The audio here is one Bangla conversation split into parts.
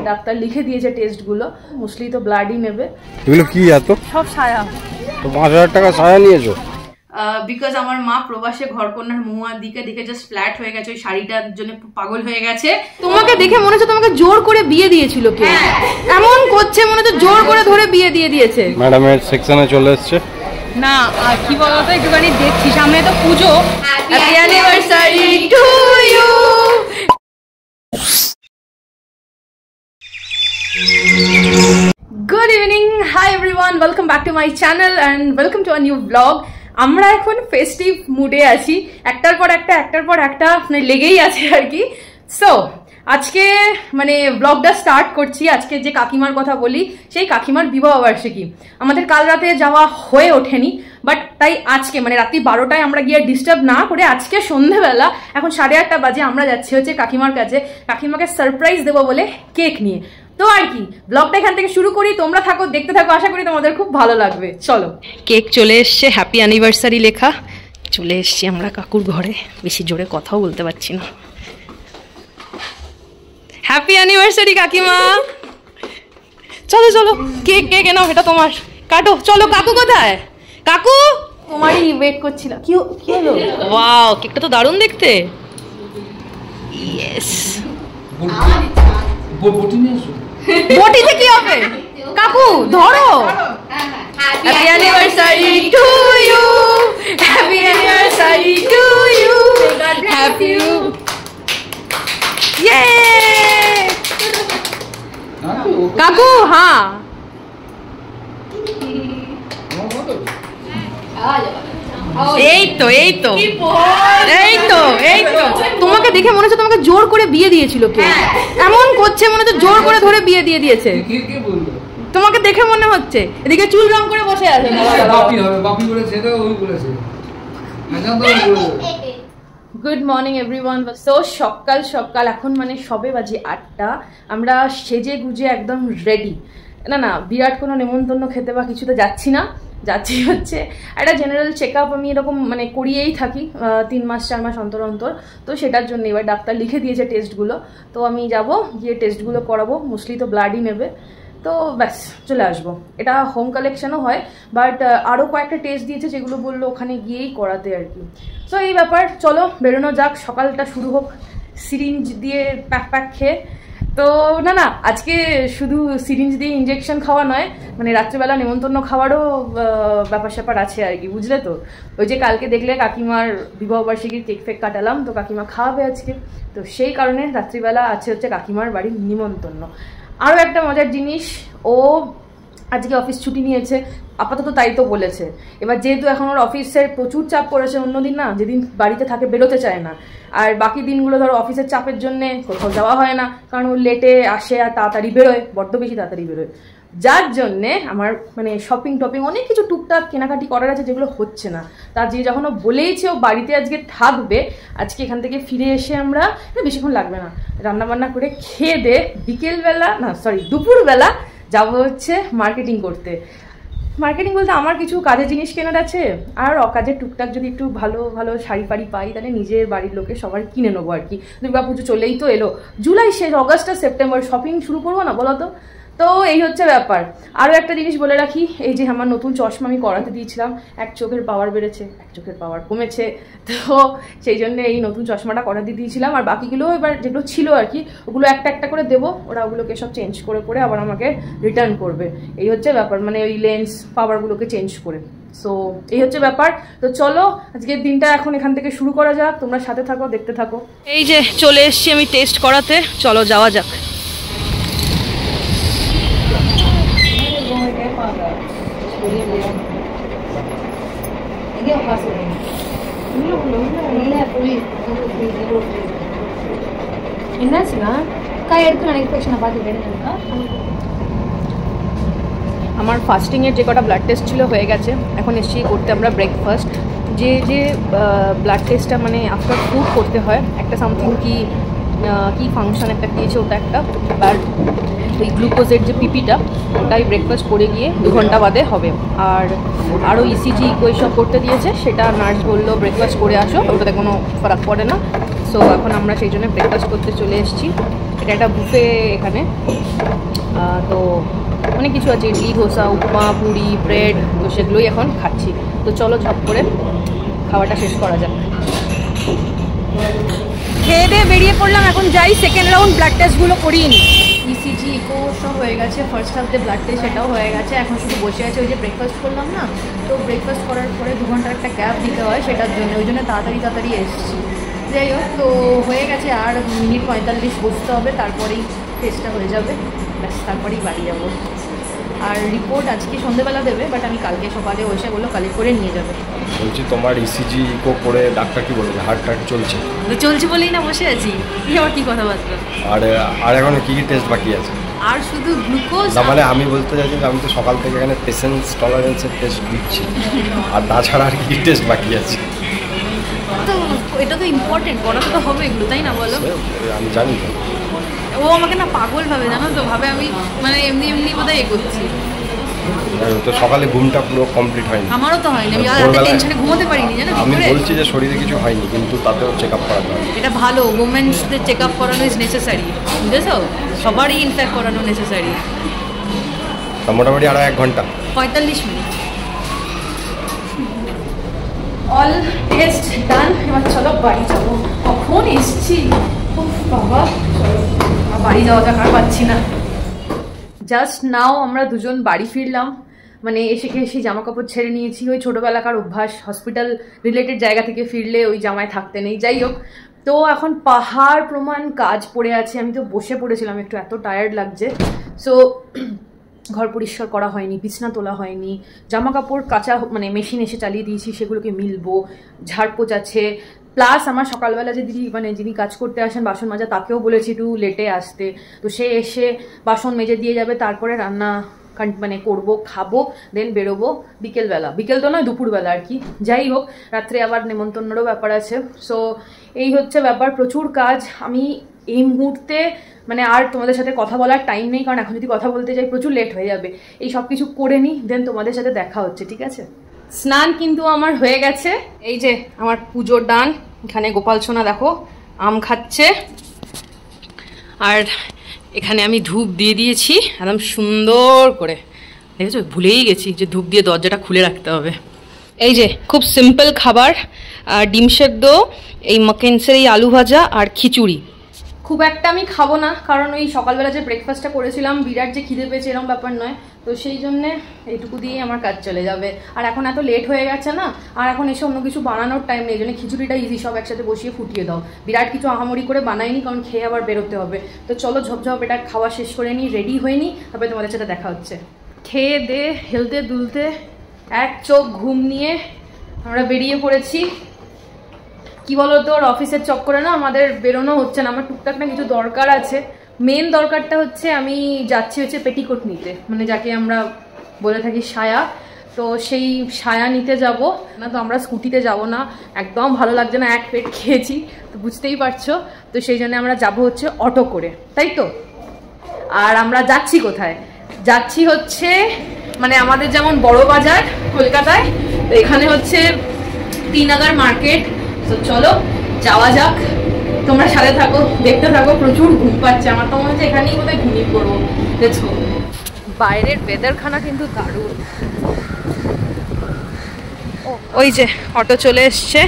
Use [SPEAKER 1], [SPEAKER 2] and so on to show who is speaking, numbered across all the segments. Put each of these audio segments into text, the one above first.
[SPEAKER 1] ডাক্তার লিখে দিয়েছে টেস্টগুলো, মোস্টলি তো ব্লাডই নেবে।
[SPEAKER 2] এগুলো কি এত?
[SPEAKER 1] সব সায়া।
[SPEAKER 2] তো 5000 টাকা সায়া নিয়েছো?
[SPEAKER 1] বিকজ আমার মা প্রবাসে ঘরকন্যার মহুয়ার দিকে দেখে জাস্ট ফ্ল্যাট হয়ে গেছে, ওই শাড়িটার জন্য পাগল হয়ে গেছে। তোমাকে দেখে মনে হচ্ছে তোমাকে জোর করে বিয়ে দিয়েছিল কে, এমন করছে মনে হচ্ছে জোর করে ধরে বিয়ে দিয়ে দিয়েছে।
[SPEAKER 2] ম্যাডামের সেকশনে চলে এসেছে
[SPEAKER 1] না কি বলতো, একটুখানি দেখছি, সামনে তো Pujo. Happy anniversary to you. Good evening, hi everyone, welcome back to my channel and welcome to a new blog. আমরা এখন ফেস্টিভ মুডে আছি, একটার পর একটা মানে লেগেই আছে আর কি। সো আজকে মানে ব্লগটা স্টার্ট করছি। আজকে যে কাকিমার কথা বলি, সেই কাকিমার বিবাহ বার্ষিকী। আমাদের কাল রাতে যাওয়া হয়ে ওঠেনি, বাট তাই আজকে মানে রাত্রি 12টায় আমরা গিয়ে ডিস্টার্ব না করে আজকে সন্ধ্যেবেলা এখন 8:30 বাজে আমরা যাচ্ছি হচ্ছে কাকিমার কাছে, কাকিমাকে সারপ্রাইজ দেবো বলে কেক নিয়ে। তো আর কি, ব্লগটা এখান থেকে শুরু করি, তোমরা থাকো, দেখতে থাকো, আশা করি তোমাদের খুব ভালো লাগবে। চলো। কেক চলে এসছে, হ্যাপি অ্যানিভার্সারি লেখা। চলে এসছি আমরা কাকুর ঘরে, বেশি জোরে কথাও বলতে পারছি না। হ্যাপি অ্যানিভার্সারি কাকিমা। চলো চলো, কেক কেক নাও, এটা তোমার, কাটো। চলো। কাকু কোথায়? কাকু তোমারই ওয়েট করছিলাম। কি হলো? ওয়াও, কেকটা তো দারুণ দেখতে। ইয়েস। বটিতে কি হবে? কাকু ধরো। Happy anniversary to you, happy anniversary to you, happy you. ইয়ে কাকু। হ্যাঁ এই তো তোমাকে দেখে মনে হচ্ছে তোমাকে জোর করে বিয়ে দিয়েছিল কে, এমন করছে মনে হচ্ছে জোর করে ধরে বিয়ে দিয়ে দিয়েছে। তোমাকে দেখে মনে হচ্ছে এদিকে চুল রং করে বসে আছে। Good morning everyone. সো সকাল এখন মানে সবে বাজে 8টা। আমরা সেজে গুজে একদম রেডি। না বিরাট কোনো নেমন্তন্ন খেতে বা কিছুতে যাচ্ছি না, যাচ্ছি হচ্ছে একটা জেনারেল চেক আপ। আমি এরকম মানে করিয়েই থাকি 3 মাস 4 মাস অন্তর অন্তর। তো সেটার জন্য এবার ডাক্তার লিখে দিয়েছে টেস্টগুলো, তো আমি যাব গিয়ে টেস্টগুলো করাবো। মোস্টলি তো ব্লাডই নেবে, তো ব্যাস চলে আসবো। এটা হোম কালেকশনও হয়, বাট আরও কয়েকটা টেস্ট দিয়েছে যেগুলো বললো ওখানে গিয়েই করাতে আর কি। সো এই ব্যাপার, চলো বেরোনো যাক, সকালটা শুরু হোক সিরিঞ্জ দিয়ে প্যাক খেয়ে। তো না আজকে শুধু সিরিঞ্জ দিয়ে ইঞ্জেকশন খাওয়া নয়, মানে রাত্রিবেলা নেমন্তন্ন খাওয়ারও ব্যাপার স্যাপার আছে আর কি, বুঝলে তো। ওই যে কালকে দেখলে কাকিমার বিবাহবার্ষিকীর কেক ফেক কাটালাম, তো কাকিমা খাওয়াবে আজকে, তো সেই কারণে রাত্রিবেলা আছে হচ্ছে কাকিমার বাড়ির নিমন্তন্ন। আরও একটা মজার জিনিস, ও আজকে অফিস ছুটি নিয়েছে আপাতত, তাই তো বলেছে। এবার যেহেতু এখন ওর অফিসের প্রচুর চাপ পড়েছে, অন্যদিন না যেদিন বাড়িতে থাকে বেরোতে চায় না, আর বাকি দিনগুলো ধরো অফিসের চাপের জন্যে কোথাও যাওয়া হয় না, কারণ ও লেটে আসে আর তাড়াতাড়ি বেরোয়, বড্ড বেশি তাড়াতাড়ি বেরোয়। যার জন্যে আমার মানে শপিং টপিং অনেক কিছু টুকটাক কেনাকাটি করার আছে যেগুলো হচ্ছে না। তার যে যখন ও বলেইছে ও বাড়িতে আজকে থাকবে, আজকে এখান থেকে ফিরে এসে আমরা বেশিক্ষণ লাগবে না, রান্নাবান্না করে খেয়ে দে বিকেলবেলা দুপুরবেলা যাবো হচ্ছে মার্কেটিং করতে। মার্কেটিং বলতে আমার কিছু কাজের জিনিস কেনার আছে, আর অকাজের টুকটাক যদি একটু ভালো ভালো শাড়ি ফাড়ি পাই তাহলে নিজের বাড়ির লোকে সবার কিনে নেবো আর কি। দুর্গাপুজো চলেই তো এলো, জুলাই শেষ, অগস্ট আর সেপ্টেম্বর শপিং শুরু করবো না বলো তো। তো এই হচ্ছে ব্যাপার। আরও একটা জিনিস বলে রাখি, এই যে আমার নতুন চশমা আমি করাতে দিয়েছিলাম, এক চোখের পাওয়ার বেড়েছে, এক চোখের পাওয়ার কমেছে, তো সেই জন্য এই নতুন চশমাটা করাতে দিয়েছিলাম। আর বাকিগুলো এবার যেগুলো ছিল আর কি, ওগুলো একটা একটা করে দেবো, ওরা ওগুলোকে সব চেঞ্জ করে আবার আমাকে রিটার্ন করবে। এই হচ্ছে ব্যাপার, মানে ওই লেন্স পাওয়ারগুলোকে চেঞ্জ করে। সো এই হচ্ছে ব্যাপার। তো চলো আজকের দিনটা এখন এখান থেকে শুরু করা যাক, তোমরা সাথে থাকো, দেখতে থাকো। এই যে চলে এসছি আমি টেস্ট করাতে, চলো যাওয়া যাক। আমার ফাস্টিংয়ের যে কটা ব্লাড টেস্ট ছিল হয়ে গেছে, এখন এসছি করতে আমরা ব্রেকফাস্ট। যে ব্লাড টেস্টটা মানে আফটার ফুড করতে হয়, একটা সামথিং কি ফাংশন একটা দিয়েছে, ওটা একটা। আর ওই গ্লুকোজের যে পিপিটা ওটাই ব্রেকফাস্ট করে গিয়ে 2 ঘন্টা বাদে হবে। আর আরও ইসিজি সব করতে দিয়েছে, সেটা নার্স বললো ব্রেকফাস্ট করে আসো, ওটাতে কোনো ফারাক পড়ে না। সো এখন আমরা সেই জন্য ব্রেকফাস্ট করতে চলে এসেছি। এটা একটা বুফে এখানে, তো অনেক কিছু আছে, ইডলি, ধোসা, উপমা, পুরি, ব্রেড, তো সেগুলোই এখন খাচ্ছি। তো চলো ঝপ করে খাওয়াটা শেষ করা যাক। খেয়ে দিয়ে বেরিয়ে পড়লাম, এখন যাই সেকেন্ড রাউন্ড ব্লাড টেস্টগুলো করিয়ে নিই। ইসিজি ইকো সব হয়ে গেছে, ফার্স্ট হাফ যে ব্লাড টেস্ট সেটাও হয়ে গেছে। এখন শুধু বসে আছে, ওই যে ব্রেকফাস্ট করলাম না, তো ব্রেকফাস্ট করার পরে 2 ঘন্টার একটা গ্যাপ দিতে হয়, সেটার জন্য ওই জন্য তাড়াতাড়ি এসেছি। যাই হোক, তো হয়ে গেছে, আর মিনিট 45 বসতে হবে, তারপরেই টেস্টটা হয়ে যাবে, ব্যাস তারপরেই বাড়ি যাবো। আর রিপোর্ট আজকে সন্ধ্যেবেলা দেবে, বাট আমি কালকে সকালে এসে বললো কালেক্ট করে নিয়ে যাবে।
[SPEAKER 2] বলছি তোমার ইসিজি ইকো করে ডাক্তার কি বলবে? হার্ট চলছে?
[SPEAKER 1] চলছে বলেই না বসে আছি, আবার কি কথাবার্তা।
[SPEAKER 2] আর এখন কি টেস্ট বাকি আছে?
[SPEAKER 1] আর শুধু গ্লুকোজ
[SPEAKER 2] না, মানে আমি বলতে চাইছি যে আমি তো সকাল থেকে এখানে পেশেন্স টলারেন্সের টেস্ট দিচ্ছি, আর তাছাড়া আর কি টেস্ট বাকি আছে?
[SPEAKER 1] তো এটা তো ইম্পর্টেন্ট, করাতে তো হবে এগুলো, তাই না বলো?
[SPEAKER 2] আমি জানি তো।
[SPEAKER 1] ও আমাকে না পাগল ভাবে, জানো তো, ভাবে আমি মানে এমনি বোধহয় এগোচ্ছি।
[SPEAKER 2] তো সকালে ঘুমটা পুরো কমপ্লিট হয়নি।
[SPEAKER 1] আমারও তো হয়নি, আমি রাতে টেনশনে ঘুমোতে পারিনি, জানো।
[SPEAKER 2] আমি বলছি যে শরীরে কিছু হয়নি, কিন্তু তাতেও চেক আপ করাতে হবে।
[SPEAKER 1] এটা ভালো, ওমেন্সদের চেক আপ করানো ইজ নেসেসারি, বুঝেছো? সবারই ইনফ্যাক্ট করানো নেসেসারি।
[SPEAKER 2] মোটামুটি আরও 1 ঘন্টা
[SPEAKER 1] 45 মিনিট। অল টেস্ট ডান, এবার চলো বাড়ি যাবো। কখন এসছি বাবা, বাড়ি যাওয়া যাক, আর পাচ্ছি না। জাস্ট নাও আমরা দুজন বাড়ি ফিরলাম, মানে এসে জামা কাপড় ছেড়ে নিয়েছি। ওই ছোটোবেলাকার অভ্যাস, হসপিটাল রিলেটেড জায়গা থেকে ফিরলে ওই জামায় থাকতে নেই। যাই হোক, তো এখন পাহাড় প্রমাণ কাজ পড়ে আছে, আমি তো বসে পড়েছিলাম একটু, এত টায়ার্ড লাগছে। সো ঘর পরিষ্কার করা হয়নি, বিছনা তোলা হয়নি, জামা কাপড় কাচা মানে মেশিন এসে চালিয়ে দিয়েছি, সেগুলোকে মিলবো, ঝাড়পোছ আছে। প্লাস আমার সকালবেলা যে দিদি মানে যিনি কাজ করতে আসেন বাসন মাজা, তাকেও বলেছি একটু লেটে আসতে, তো সে এসে বাসন মেজে দিয়ে যাবে, তারপরে রান্না মানে করবো, খাবো, দেন বেরোবো বিকেলবেলা। বিকেল তো নয়, দুপুরবেলা আর কি। যাই হোক, রাত্রে আবার নেমন্তন্নরও ব্যাপার আছে। সো এই হচ্ছে ব্যাপার, প্রচুর কাজ। আমি এই মুহূর্তে মানে আর তোমাদের সাথে কথা বলার টাইম নেই, কারণ এখন যদি কথা বলতে যাই প্রচুর লেট হয়ে যাবে। এই সব কিছু করে নিই, দেন তোমাদের সাথে দেখা হচ্ছে, ঠিক আছে? স্নান কিন্তু আমার হয়ে গেছে। এই যে আমার পুজোর ডান, এখানে গোপাল সোনা দেখো আম খাচ্ছে, আর এখানে আমি ধূপ দিয়ে দিয়েছি একদম সুন্দর করে, দেখেছো? ভুলেই গেছি যে ধূপ দিয়ে দরজাটা খুলে রাখতে হবে। এই যে খুব সিম্পল খাবার, ডিম সেদ্ধ, এই মাকেন্সের এই আলু ভাজা আর খিচুড়ি। খুব একটা আমি খাবো না, কারণ ওই সকালবেলা যে ব্রেকফাস্টটা করেছিলাম, বিরাট যে খিদে পেয়েছে এরকম ব্যাপার নয়, তো সেই জন্যে এইটুকু দিয়েই আমার কাজ চলে যাবে। আর এখন এত লেট হয়ে গেছে না, আর এখন এসে অন্য কিছু বানানোর টাইম নেই, জন্য খিচুড়িটা ইজি, সব একসাথে বসিয়ে ফুটিয়ে দাও। বিরাট কিছু আহামরি করে বানাইনি, কারণ খেয়ে আবার বেরোতে হবে। তো চলো ঝপঝপ এটা খাওয়া শেষ করে নিই, রেডি হয়ে নিই, তারপরে তোমাদের সাথে দেখা হচ্ছে। খেয়ে দে হেলতে দুলতে এক চোখ ঘুম নিয়ে আমরা বেরিয়ে পড়েছি। কি বলতো, ওর অফিসের চক্করে না আমাদের বেরোনো হচ্ছে না, আমার টুকটাক না কিছু দরকার আছে। মেন দরকারটা হচ্ছে আমি যাচ্ছি হচ্ছে পেটিকোট নিতে, মানে যাকে আমরা বলে থাকি সায়া। তো সেই সায়া নিতে যাব না, তো আমরা স্কুটিতে যাব না, একদম ভালো লাগছে না, এক পেট খেয়েছি তো বুঝতেই পারছো। তো সেই জন্য আমরা যাব হচ্ছে অটো করে, তাই তো? আর আমরা যাচ্ছি কোথায়? যাচ্ছি হচ্ছে মানে আমাদের যেমন বড় বাজার কলকাতায়, তো এখানে হচ্ছে টিনাগার মার্কেট। তো চলো যাওয়া যাক, তোমরা সাথে থাকো, দেখতে থাকো। প্রচুর ঘুম পাচ্ছে আমার, তো মনে হচ্ছে এখানেই বোধহয় ঘুমিয়ে পড়বো। দেখো বাইরের ওয়েদারখানা কিন্তু দারুণ। ওই যে অটো চলে এসছে,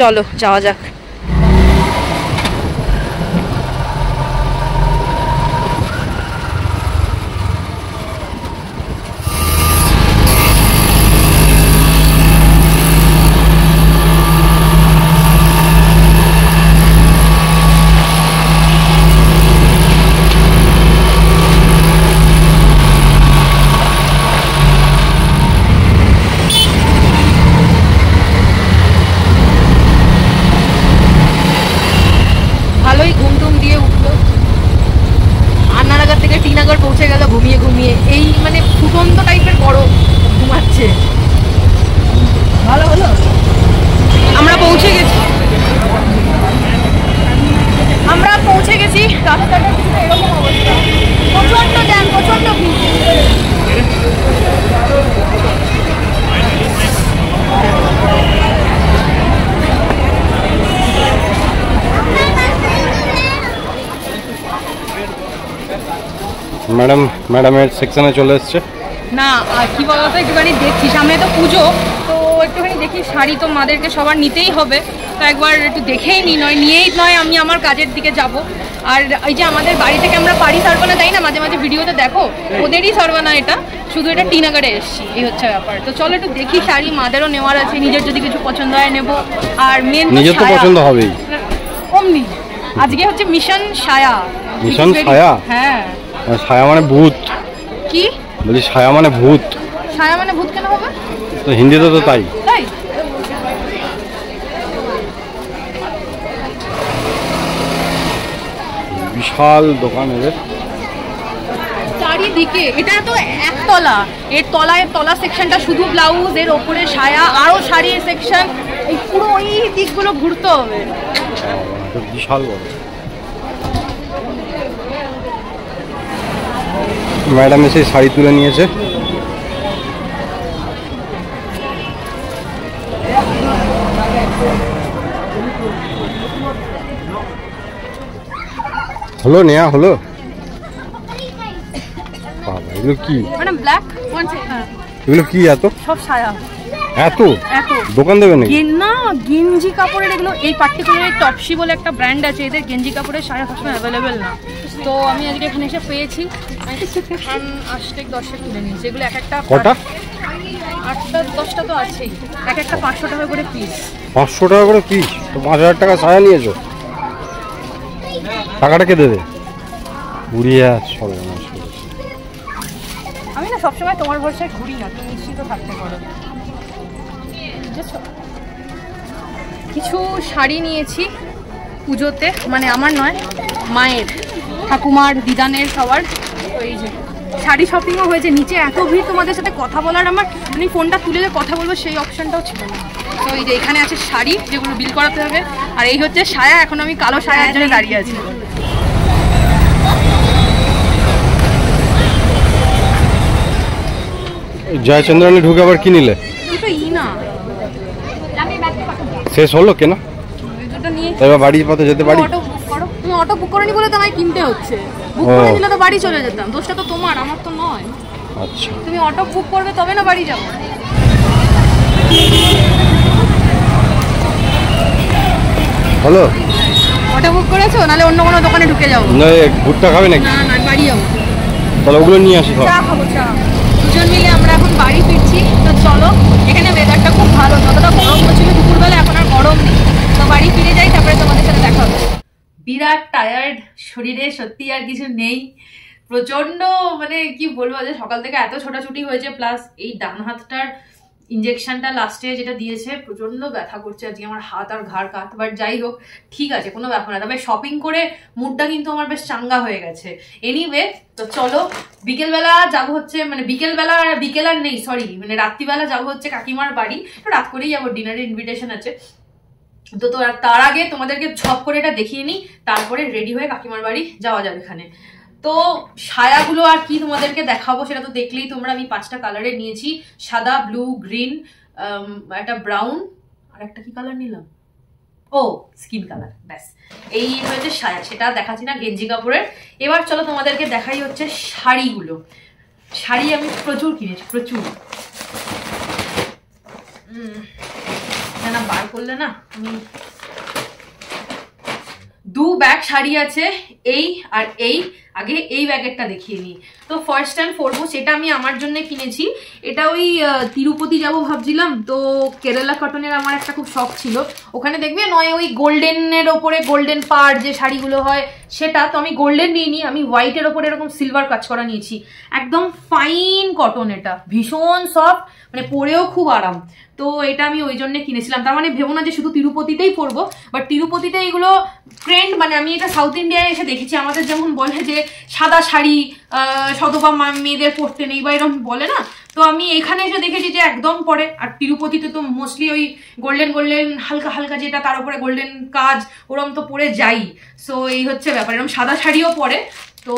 [SPEAKER 1] চলো যাওয়া যাক। রাস্তাটা এরকম অবস্থা, প্রচন্ড জ্যাম, প্রচন্ড ভিড়।
[SPEAKER 2] ম্যাডামের সেকশনে চলে এসছে।
[SPEAKER 1] না কি বলতো, একটুখানি দেখছি, সামনে তো পুজো, তো একটুখানি দেখি শাড়ি তো মাদেরকে সবার নিতেই হবে, তো একবার একটু দেখেই নিয়েই নয় আমি আমার কাজের দিকে যাব। আর এই যে আমাদের বাড়ি থেকে আমরা পাড়ি সারবানা যাই না, মাঝে মাঝে ভিডিওতে দেখো, ওদেরই সারবানা এটা, শুধু এটা টিনাগারে এসছি, এই হচ্ছে ব্যাপার। তো চলো একটু দেখি শাড়ি, মাদেরও নেওয়ার আছে, নিজের যদি কিছু পছন্দ হয় নেবো। আর মেন
[SPEAKER 2] নিজের তো পছন্দ হবেই
[SPEAKER 1] অমনি। আজকে হচ্ছে মিশন সায়া।
[SPEAKER 2] মিশন সায়া?
[SPEAKER 1] হ্যাঁ।
[SPEAKER 2] সায়া মানে ভূত।
[SPEAKER 1] কি
[SPEAKER 2] বলি সায়া মানে ভূত?
[SPEAKER 1] সায়া মানে ভূত কেন হবে?
[SPEAKER 2] তো হিন্দিতে তো তাই।
[SPEAKER 1] তাই
[SPEAKER 2] বিশাল দোকান এদের
[SPEAKER 1] চারিদিকে। এটা তো একতলা, এর তলা সেকশনটা শুধু ব্লাউজ, এর ওপরে সায়া, আরো শাড়ির সেকশন, এই পুরো ওই দিকগুলো ঘুরতে হবে।
[SPEAKER 2] বিশাল বড়। ম্যাডাম এসে শাড়ি তুলে নিয়েছে। হলো নেয়া হলো। বাবা এগুলো কি?
[SPEAKER 1] ম্যাডাম ব্ল্যাক
[SPEAKER 2] এগুলো কি? এত
[SPEAKER 1] সব সায়া?
[SPEAKER 2] এত এত দোকান দেবে নাকি?
[SPEAKER 1] না, গেঞ্জি কাপড়ের এগুলো। এই পার্টিকুলার টপসি বলে একটা ব্র্যান্ড আছে, এদের গেঞ্জি কাপড়ের সায়া সবসময় অ্যাভেলেবেল না। তো আমি আজকে এখানে এসে পেয়েছি, 8-10 তুলে নিয়েছি। এগুলো এক একটা
[SPEAKER 2] কটা?
[SPEAKER 1] 8-10টা তো আছেই, এক একটা 500 টাকা করে পিস।
[SPEAKER 2] 500 টাকা করে পিস? তো 5000 টাকা সায়া নিয়েছো, টাকাটা কে দেবে? উড়িয়ে চলে না।
[SPEAKER 1] আমি না সবসময় তোমার ভরসায় ঘুরি না, তুমি নিশ্চিত থাকতে পারো। কিছু শাড়ি নিয়েছি পুজোতে, মানে আমার নয়, মায়ের, ঠাকুমার, দিদানের, সবার। তো এই যে শাড়ি শপিংও হয়েছে। নিচে এত ভিড়, তোমাদের সাথে কথা বলার আমার মানে ফোনটা তুলে যে কথা বলবো সেই অপশনটাও ছিল না। তো এই যে এখানে আছে শাড়ি, যেগুলো বিল করাতে হবে। আর এই হচ্ছে সায়া, এখন আমি কালো সায়ার জন্য দাঁড়িয়ে আছি।
[SPEAKER 2] জয়চন্দ্রানী ঢুকে আবার কি নিলে? শেষ হলো কেনা? এবার বাড়ির পথে যেতে পারি?
[SPEAKER 1] তুমি অটো বুক করনি বলে তো আমায় কিনতে হচ্ছে। বুক করে দিলে তো বাড়ি চলে যেতাম, দোষটা তো তোমার, আমার তো নয়।
[SPEAKER 2] আচ্ছা,
[SPEAKER 1] তুমি অটো বুক করবে তবে না বাড়ি যাবো।
[SPEAKER 2] হলো?
[SPEAKER 1] অটো বুক করেছো? নালে অন্য কোনো দোকানে ঢুকে যাবো।
[SPEAKER 2] না, ভুট্টা খাবে নাকি?
[SPEAKER 1] না না, বাড়ি যাবো।
[SPEAKER 2] তাহলে ওগুলো নিয়ে আসি।
[SPEAKER 1] চা খাবো, চা। দুজন মিলে আমরা এখন বাড়ি ফিরছি। তো চলো, এখানে ওয়েদারটা খুব ভালো, যতটা গরম হচ্ছিল দুপুরবেলা এখন আর গরম নেই। তো বাড়ি ফিরে যাই, তারপরে তোমাদের সাথে দেখা হবে। বিরাট টায়ার্ড শরীরে, সত্যি আর কিছু নেই, প্রচন্ড মানে কি বলবো, যে সকাল থেকে এত ছোটাছুটি হয়েছে, প্লাস এই ডান হাতটার ইঞ্জেকশনটা লাস্টে যেটা দিয়েছে প্রচন্ড ব্যথা করছে আজকে আমার হাত আর ঘাড় কাত। বাট যাই হোক, ঠিক আছে, কোনো ব্যাপার না। তবে শপিং করে মুডটা কিন্তু আমার বেশ চাঙ্গা হয়ে গেছে। এনিওয়ে, তো চলো বিকেলবেলা যাবো হচ্ছে, মানে বিকেল আর নেই, সরি, মানে রাত্রিবেলা যাবো হচ্ছে কাকিমার বাড়ি। তো রাত করেই যাবো, ডিনারের ইনভিটেশন আছে। তো তার আগে তোমাদেরকে ঝপ করে এটা দেখিয়ে নিই, তারপরে রেডি হয়ে কাকিমার বাড়ি যাওয়া যাবে। এখানে তো সায়াগুলো আর কি তোমাদেরকে দেখাবো, সেটা তো দেখলেই তোমরা। আমি 5টা কালারে নিয়েছি, সাদা, ব্লু, গ্রিন, একটা ব্রাউন, আর একটা কি কালার নিলাম, ও স্কিন কালার, ব্যাস এই হয়েছে সায়া। সেটা দেখাচ্ছি না, গেঞ্জি কাপড়ের। এবার চলো তোমাদেরকে দেখাই হচ্ছে শাড়িগুলো। শাড়ি আমি প্রচুর কিনেছি, প্রচুর। না বার করলে না, আমি 2 ব্যাগ শাড়ি আছে, এই আর এই। আগে এই ব্যাগেরটা দেখিয়ে নিই। তো ফার্স্ট অ্যান্ড ফরমোস্ট এটা আমি আমার জন্য কিনেছি। এটা ওই তিরুপতি যাব ভাবছিলাম, তো কেরালা কটনের আমার একটা খুব শখ ছিল। ওখানে দেখবে নয় ওই গোল্ডেনের ওপরে গোল্ডেন পাড় যে শাড়িগুলো হয় সেটা, তো আমি গোল্ডেন নিইনি, আমি হোয়াইটের ওপরে এরকম সিলভার কাজ করা নিয়েছি। একদম ফাইন কটন, এটা ভীষণ সফট, মানে পরেও খুব আরাম। তো এটা আমি ওই জন্য কিনেছিলাম। তার মানে ভেবো না যে শুধু তিরুপতিতেই পরবো, বাট তিরুপতিতে এগুলো ট্রেন্ড, মানে আমি এটা সাউথ ইন্ডিয়ায় এসে দেখেছি। আমাদের যেমন বলে যে সাদা শাড়ি সদবা মেয়েদের পরতে নেই বা এরকম বলে না, তো আমি এখানে এসে দেখেছি যে একদম পরে। আর তিরুপতিতে তো মোস্টলি ওই গোল্ডেন হালকা হালকা যেটা, তার উপরে গোল্ডেন কাজ, ওরম তো পরে যাই। সো এই হচ্ছে ব্যাপার, এরকম সাদা শাড়িও পরে। তো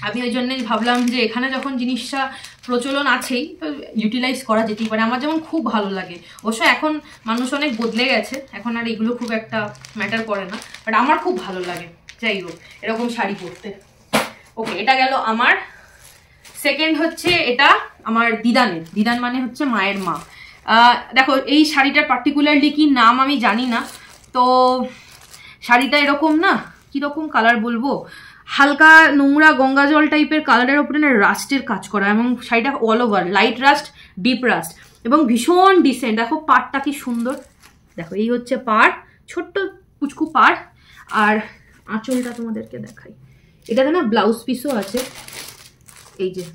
[SPEAKER 1] আমি ওই জন্যই ভাবলাম যে এখানে যখন জিনিসটা প্রচলন আছেই তো ইউটিলাইজ করা যেতেই পারে। আমার যেমন খুব ভালো লাগে, অবশ্য এখন মানুষ অনেক বদলে গেছে, এখন আর এগুলো খুব একটা ম্যাটার করে না, বাট আমার খুব ভালো লাগে যাই হোক এরকম শাড়ি পরতে। ওকে, এটা গেল আমার। সেকেন্ড হচ্ছে এটা আমার দিদানের, দিদান মানে হচ্ছে মায়ের মা। দেখো এই শাড়িটার পার্টিকুলারলি কি নাম আমি জানি না, তো শাড়িটা এরকম না, কীরকম কালার বলবো, হালকা নোংরা গঙ্গা জল টাইপের কালারের ওপরে না রাস্টের কাজ করা, এবং শাড়িটা all over light rust, deep rust, এবং ভীষণ ডিসেন্ট। দেখো পাড়টা কি সুন্দর, দেখো এই হচ্ছে পাড়, ছোট্ট পুচকু পাড়। আর আঁচলটা তোমাদেরকে দেখাই, এটাতে না ব্লাউজ পিসও আছে, এই যে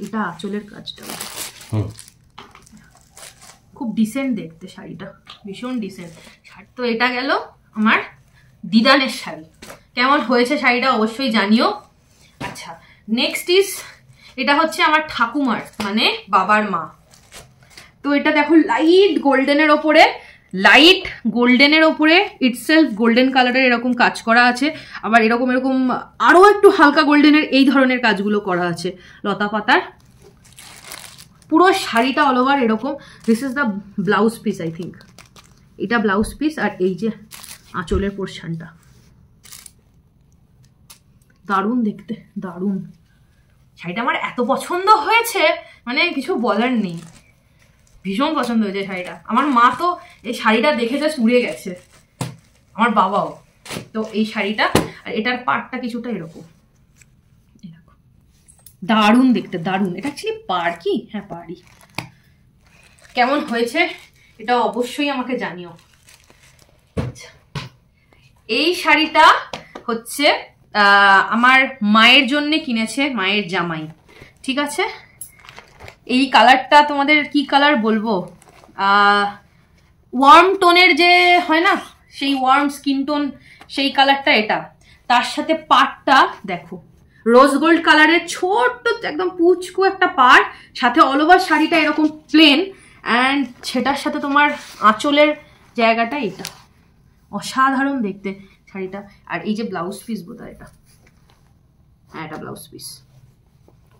[SPEAKER 1] এটা আঁচলের কাজটা খুব ডিসেন্ট দেখতে, শাড়িটা ভীষণ ডিসেন্ট। তো এটা গেল আমার দিদানের শাড়ি। কেমন হয়েছে শাড়িটা অবশ্যই জানিও। আচ্ছা, নেক্সট ইজ এটা হচ্ছে আমার ঠাকুমার মানে বাবার মা। তো এটা দেখো লাইট গোল্ডেনের ওপরে, লাইট গোল্ডেনের ওপরে ইটসেলফ গোল্ডেন কালারের এরকম কাজ করা আছে, আবার এরকম এরকম আরও একটু হালকা গোল্ডেনের এই ধরনের কাজগুলো করা আছে লতা পাতার। পুরো শাড়িটা অল ওভার এরকম। This is the blouse piece, I think এটা ব্লাউজ পিস, আর এই যে আঁচলের পোর্শনটা দারুণ দেখতে, দারুণ। শাড়িটা আমার এত পছন্দ হয়েছে মানে কিছু বলার নেই, ভীষণ পছন্দ হয়েছে শাড়িটা। আমার মা তো এই শাড়িটা দেখে জাস্ট উড়ে গেছে, আমার বাবাও। তো এই শাড়িটা আর এটার পাড়টা কিছুটা এরকম, দারুণ দেখতে, দারুণ। এটা অ্যাকচুয়ালি পাড় কি, হ্যাঁ পাড়ই। কেমন হয়েছে এটা অবশ্যই আমাকে জানিও। এই শাড়িটা হচ্ছে আমার মায়ের জন্য কিনেছে মায়ের জামাই, ঠিক আছে। এই কালারটা তোমাদের কি কালার বলবো, ওয়ার্ম টোনের যে হয় না, সেই ওয়ার্ম স্কিন টোন, সেই কালারটা এটা। তার সাথে পাড়টা দেখো রোজ গোল্ড কালারের ছোট্ট একদম পুচকু একটা পাড়, সাথে অল ওভার শাড়িটা এরকম প্লেন, অ্যান্ড সেটার সাথে তোমার আঁচলের জায়গাটা এটা, অসাধারণ দেখতে শাড়িটা। আর এই যে ব্লাউজ পিস বোধহয় এটা, হ্যাঁ এটা ব্লাউজ পিস,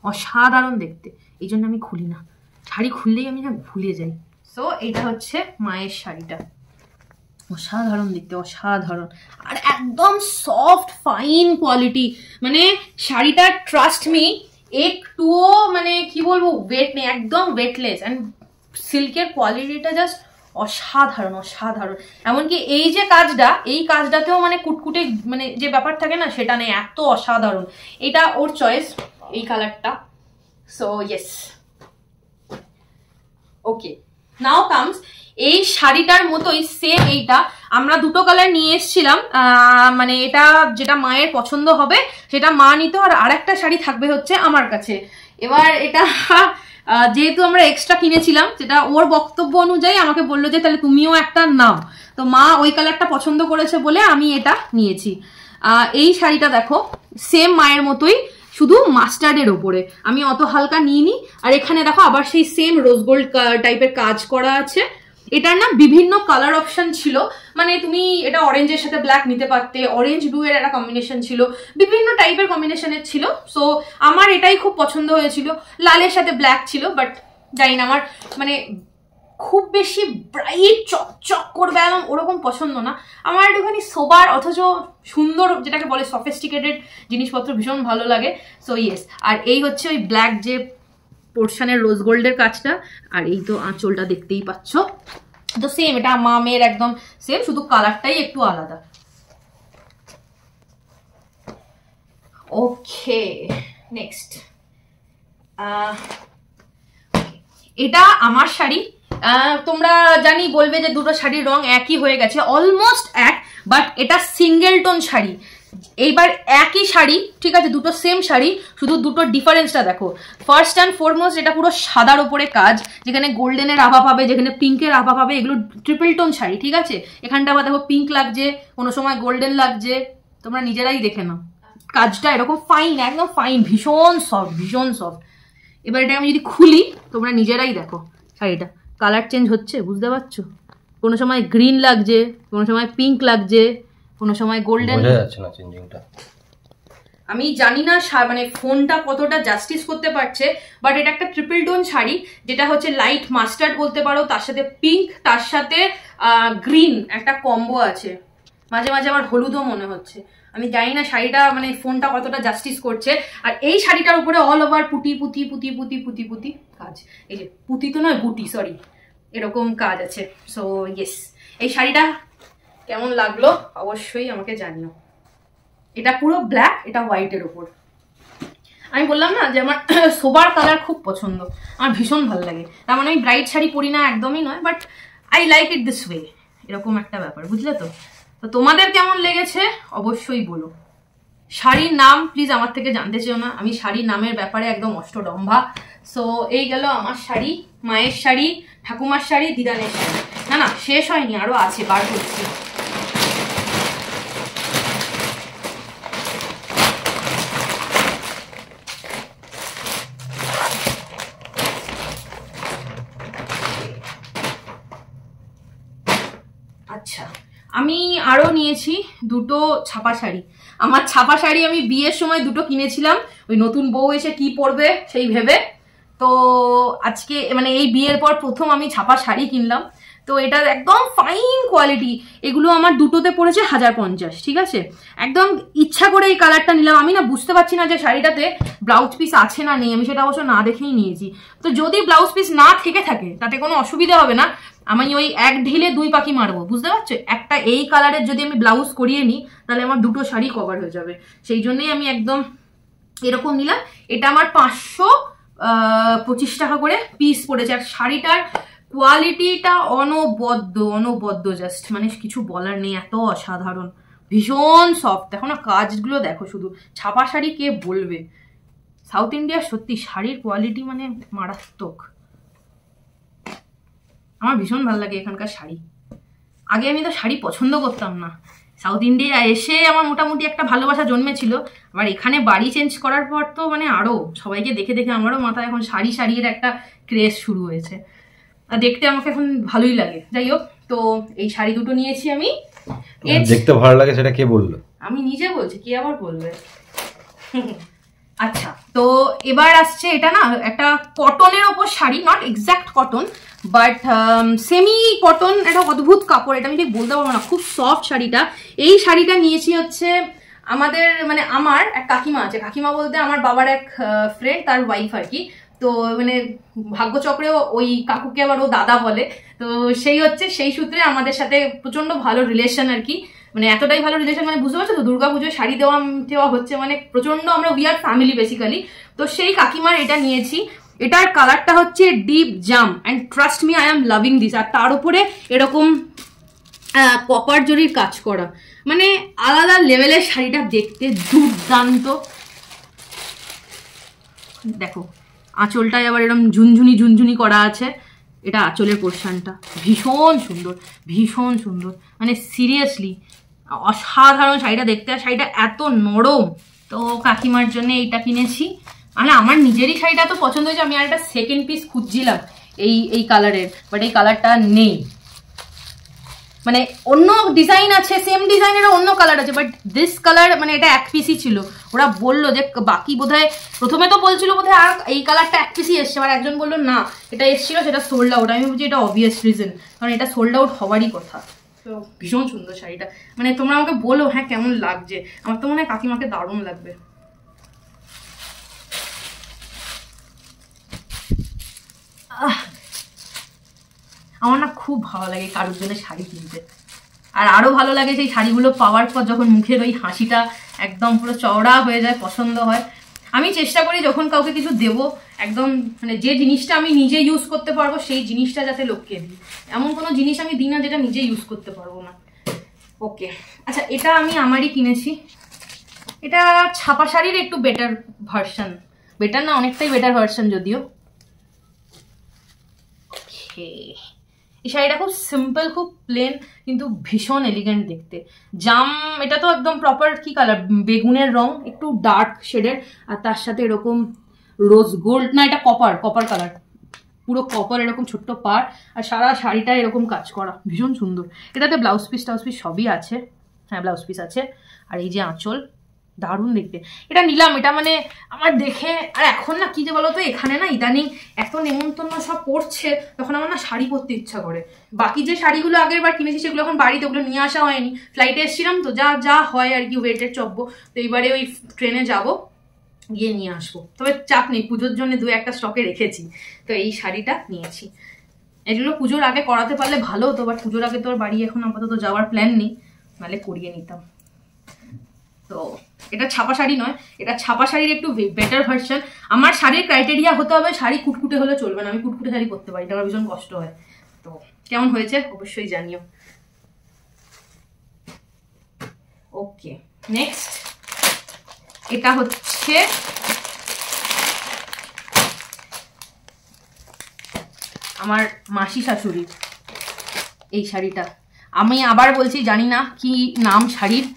[SPEAKER 1] অসাধারণ দেখতে। এই জন্য আমি খুলি না, শাড়ি খুললেই আমি না ভুলে যাই। সো এটা হচ্ছে মায়ের শাড়িটা, অসাধারণ দেখতে, অসাধারণ। আর একদম সফট ফাইন কোয়ালিটি, মানে শাড়িটা ট্রাস্ট মি একটুও মানে কি বলবো ওয়েট নেই, একদম ওয়েটলেস, অ্যান্ড সিল্কের কোয়ালিটিটা জাস্ট অসাধারণ, অসাধারণ। এমনকি এই যে কাজটা, এই কাজটাতেও মানে কুটকুটে মানে যে ব্যাপার থাকে না সেটা নেই, এত অসাধারণ। এটা ওর চয়েস এই কালারটা। সো ইয়েস, ওকে, নাও কামস এই শাড়িটার মতোই সেম এইটা আমরা দুটো কালার নিয়ে এসেছিলাম, মানে এটা যেটা মায়ের পছন্দ হবে সেটা মা নিত, আর আরেকটা শাড়ি থাকবে হচ্ছে আমার কাছে। এবার এটা যেহেতু আমরা এক্সট্রা কিনেছিলাম, যেটা ওর বক্তব্য অনুযায়ী আমাকে বললো যে তাহলে তুমিও একটা নাও, তো মা ওই কালারটা পছন্দ করেছে বলে আমি এটা নিয়েছি। এই শাড়িটা দেখো সেম মায়ের মতোই, শুধু মাস্টার্ডের ওপরে, আমি অত হালকা নিইনি। আর এখানে দেখো আবার সেই সেম রোজ গোল্ড টাইপের কাজ করা আছে। এটার না বিভিন্ন কালার অপশন ছিল, মানে তুমি এটা অরেঞ্জের সাথে ব্ল্যাক নিতে পারতে, অরেঞ্জ ব্লু এর একটা কম্বিনেশন ছিল, বিভিন্ন টাইপের কম্বিনেশনের ছিল। সো আমার এটাই খুব পছন্দ হয়েছিল, লালের সাথে ব্ল্যাক ছিল, বাট জানি না আমার মানে খুব বেশি ব্রাইট চকচক করবে এবং ওরকম পছন্দ না আমার, একটুখানি সোবার অথচ সুন্দর যেটাকে বলে সফিস্টিকেটেড জিনিসপত্র ভীষণ ভালো লাগে। সো ইয়েস, আর এই হচ্ছে ওই ব্ল্যাক যে পোর্শনের রোজ গোল্ডের কাজটা, আর এই তো আঁচলটা দেখতেই পাচ্ছ, তো সেম এটা মামের একদম সেম, শুধু কালারটাই একটু আলাদা। ওকে, নেক্সট এটা আমার শাড়ি। তোমরা জানি বলবে যে দুটো শাড়ির রং একই হয়ে গেছে, অলমোস্ট এক, বাট এটা সিঙ্গেল টোন শাড়ি। এইবার একই শাড়ি, ঠিক আছে, দুটো সেম শাড়ি, শুধু দুটো ডিফারেন্সটা দেখো। ফার্স্ট অ্যান্ড ফরমোস্ট এটা পুরো সাদার ওপরে কাজ, যেখানে গোল্ডেনের আভা পাবে, যেখানে পিঙ্কের আভা পাবে, এগুলো ট্রিপল টোন শাড়ি, ঠিক আছে। এখানটা আবার দেখো পিঙ্ক লাগছে, কোনো সময় গোল্ডেন লাগছে, তোমরা নিজেরাই দেখে নাও। কাজটা এরকম ফাইন, একদম ফাইন, ভীষণ সফট, ভীষণ সফট। এবার এটা আমি যদি খুলি তোমরা নিজেরাই দেখো, শাড়িটা কালার চেঞ্জ হচ্ছে, বুঝতে পারছো? কোনো সময় গ্রিন লাগছে, কোনো সময় পিঙ্ক লাগছে, কোনো সময় গোল্ডেন,
[SPEAKER 2] বোঝা যাচ্ছে না চেঞ্জিংটা।
[SPEAKER 1] আমি জানি না মানে ফোনটা কতটা জাস্টিস করতে পারছে, বাট এটা একটা ট্রিপল টোন শাড়ি, যেটা হচ্ছে লাইট মাস্টার্ড বলতে পারো, তার সাথে পিঙ্ক, তার সাথে গ্রিন একটা কম্বো আছে, মাঝে মাঝে আমার হলুদও মনে হচ্ছে। আমি জানি না শাড়িটা মানে ফোনটা কতটা জাস্টিস করছে। আর এই শাড়িটার উপরে অল ওভার পুঁতি পুঁতি পুঁতি পুঁতি পুঁতি পুঁতি কাজ, এই যে পুঁতি তো নয় বুটি, সরি, এরকম কাজ আছে। সো ইয়েস, এই শাড়িটা কেমন লাগলো অবশ্যই আমাকে জানিও। এটা পুরো ব্ল্যাক, এটা হোয়াইটের উপর। আমি বললাম না যে আমার সোবার কালার খুব পছন্দ, আমার ভীষণ ভালো লাগে। তার মানে আমি ব্রাইট শাড়ি পরি না, একদমই নয়, but I like it this way, এরকম একটা ব্যাপার, বুঝলে তো? তো তোমাদের কেমন লেগেছে অবশ্যই বলো। শাড়ির নাম প্লিজ আমার থেকে জানতে চেও না, আমি শাড়ির নামের ব্যাপারে একদম অষ্টডম্ভা। সো এই গেল আমার শাড়ি, মায়ের শাড়ি, ঠাকুমার শাড়ি, দিদানের শাড়ি। না না, শেষ হয়নি, আরো আছে, বার করছি। আচ্ছা, আমি আরো নিয়েছি দুটো ছাপা শাড়ি। আমার ছাপা শাড়ি আমি বিয়ের সময় দুটো কিনেছিলাম, ওই নতুন বউ এসে কি পরবে সেই ভেবে। তো আজকে মানে এই বিয়ের পর প্রথম আমি ছাপা শাড়ি কিনলাম। তো এটা একদম ফাইন কোয়ালিটি, এগুলো আমার দুটোতে পড়েছে 1050, ঠিক আছে? একদম ইচ্ছা করে এই কালারটা নিলাম। আমি না বুঝতে পারছি না যে শাড়িটাতে ব্লাউজ পিস আছে না নেই, আমি সেটা অবশ্য না দেখেই নিয়েছি। তো যদি ব্লাউজ পিস না থেকে থাকে তাতে কোনো অসুবিধা হবে না, আমি ওই এক ঢিলে দুই পাখি মারবো, বুঝতে পারছো? একটা এই কালারের যদি আমি ব্লাউজ করিয়ে নিই তাহলে আমার দুটো শাড়ি কভার হয়ে যাবে, সেই জন্যই আমি একদম এরকম নিলাম। এটা আমার 525 টাকা করে পিস পড়েছে। আর শাড়িটার কোয়ালিটিটা অনবদ্য জাস্ট মানে কিছু বলার নেই, এত অসাধারণ, ভীষণ সফট। দেখো না কাজগুলো, দেখো শুধু। ছাপা শাড়ি কে বলবে, সাউথ ইন্ডিয়ার সত্যি শাড়ির কোয়ালিটি মানে মারাত্মক। আমার ভীষণ ভালো লাগে এখানকার শাড়ি। আগে আমি তো শাড়ি পছন্দ করতাম না, সাউথ ইন্ডিয়া এসে আমার মোটামুটি একটা ভালোবাসা জন্মেছিল। আবার এখানে বাড়ি চেঞ্জ করার পর তো মানে আরো সবাইকে দেখে দেখে আমারও মাথায় এখন শাড়ির একটা ক্রেজ শুরু হয়েছে। আর দেখতে আমাকে এখন ভালোই লাগে। যাই হোক, তো এই শাড়ি দুটো নিয়েছি আমি।
[SPEAKER 2] দেখতে ভালো লাগে সেটা কে বললো?
[SPEAKER 1] আমি নিজে বলছি, কি আবার বলবে। আচ্ছা, তো এবার আসছে এটা না একটা কটনের ওপর sari, not exact cotton but semi cotton, একটা অদ্ভুত কাপড়, এটা আমি ঠিক বলতে পারবো না, খুব সফট শাড়িটা। এই শাড়িটা নিয়েছি হচ্ছে আমাদের মানে আমার এক কাকিমা আছে, কাকিমা বলতে আমার বাবার এক ফ্রেন্ড, তার ওয়াইফ আর কি। তো মানে ভাগ্যচক্রেও ওই কাকুকে আবার ও দাদা বলে। তো সেই সূত্রে আমাদের সাথে প্রচন্ড ভালো রিলেশন আর কি, মানে এতটাই ভালো রিলেশন, মানে বুঝতে পারছো তো, দুর্গাপুজোয় শাড়ি দেওয়া হচ্ছে, মানে প্রচন্ড আমরা উই আর ফ্যামিলি বেসিক্যালি। তো সেই কাকিমার এটা নিয়েছি। এটার কালারটা হচ্ছে ডিপ জাম, and trust me I am loving this. আর তার উপরে এরকম কপার জরির কাজ করা, মানে আলাদা লেভেলের শাড়িটা দেখতে দুর্দান্ত। দেখো আঁচলটায় আবার এরকম ঝুনঝুনি করা আছে, এটা আঁচলের পোর্শনটা ভীষণ সুন্দর, মানে সিরিয়াসলি অসাধারণ শাড়িটা দেখতে। আর শাড়িটা এত নরম, তো কাকিমার জন্য এইটা কিনেছি। মানে আমার নিজেরই শাড়িটা তো পছন্দ হয়েছে, আমি আর একটা সেকেন্ড পিস খুঁজছিলাম এই কালারের, বাট এই কালারটা নেই। মানে অন্য ডিজাইন আছে, সেম ডিজাইনের অন্য কালার আছে, বাট দিস কালার মানে এটা এক পিসই ছিল। ওরা বললো যে বাকি বোধহয় প্রথমে তো বলছিল বোধহয় আর এই কালারটা এক পিসই এসছে, আর একজন বললো না এটা এসছিল সেটা সোল্ড আউট। আমি বুঝি এটা অবভিয়াস রিজন, কারণ এটা সোল্ড আউট হওয়ারই কথা। তো ভীষণ সুন্দর শাড়িটা, মানে তোমরা আমাকে বলো হ্যাঁ কেমন লাগছে। আমার তো মনে হয় কাকিমাকে দারুণ লাগবে। আমার না খুব ভালো লাগে কারোর জন্য শাড়ি কিনতে, আর আরো ভালো লাগে সেই শাড়িগুলো পাওয়ার পর যখন মুখের ওই হাসিটা একদম পুরো চওড়া হয়ে যায়, পছন্দ হয়। আমি চেষ্টা করি যখন কাউকে কিছু দেবো একদম মানে যে জিনিসটা আমি নিজে ইউজ করতে পারবো সেই জিনিসটা যাতে লোককে দিই, এমন কোনো জিনিস আমি দিই না যেটা নিজে ইউজ করতে পারবো না। ওকে, আচ্ছা এটা আমি আমারই কিনেছি। এটা ছাপা শাড়ির একটু বেটার ভার্সন, বেটার না অনেকটাই বেটার ভার্সন যদিও। এই শাড়িটা খুব সিম্পল, খুব প্লেন, কিন্তু ভীষণ এলিগেন্ট দেখতে। জাম, এটা তো একদম প্রপার কি কালার, বেগুনের রং, একটু ডার্ক শেডের, আর তার সাথে এরকম রোজ গোল্ড, না এটা কপার কালার, পুরো কপার, এরকম ছোট্ট পাড়, আর সারা শাড়িটা এরকম কাজ করা, ভীষণ সুন্দর। এটাতে ব্লাউজ পিস সবই আছে, হ্যাঁ ব্লাউজ পিস আছে। আর এই যে আঁচল, দারুণ দেখতে। এটা নিলাম, এটা মানে আমার দেখে, আর এখন না কি যে বলতো, এখানে না ইদানিং এত নেমন্তন্ন সব পড়ছে, তখন আমার না শাড়ি পরতে ইচ্ছা করে। বাকি যে শাড়িগুলো আগের বার কিনেছি সেগুলো এখন বাড়িতে, ওগুলো নিয়ে আসা হয়নি, ফ্লাইটে এসেছিলাম তো, যা যা হয় আর কি, ওয়েটের চব্বো। তো এইবারে ওই ট্রেনে যাবো, গিয়ে নিয়ে আসবো। তবে চাপ নেই, পুজোর জন্য 2-1টা স্টকে রেখেছি। তো এই শাড়িটা নিয়েছি। এগুলো পুজোর আগে করাতে পারলে ভালো হতো, বাট পুজোর আগে তো আর বাড়ি এখন আপাতত যাওয়ার প্ল্যান নেই, নাহলে করিয়ে নিতাম। তো এটা ছাপা শাড়ি নয়, এটা ছাপা শাড়ির একটু বেটার ভার্সন। আমার শাড়ির ক্রাইটেরিয়া হতে হবে শাড়ি কুটকুটে হলে চলবে না, আমি কুটকুটে শাড়ি করতে পারি, এটা আমার ভীষণ কষ্ট হয়। তো কেমন হয়েছে অবশ্যই জানিও। ওকে, নেক্সট এটা হচ্ছে আমার মাসি শাশুড়ির এই শাড়িটা। আমি আবার বলছি, জানি না কি নাম শাড়ির।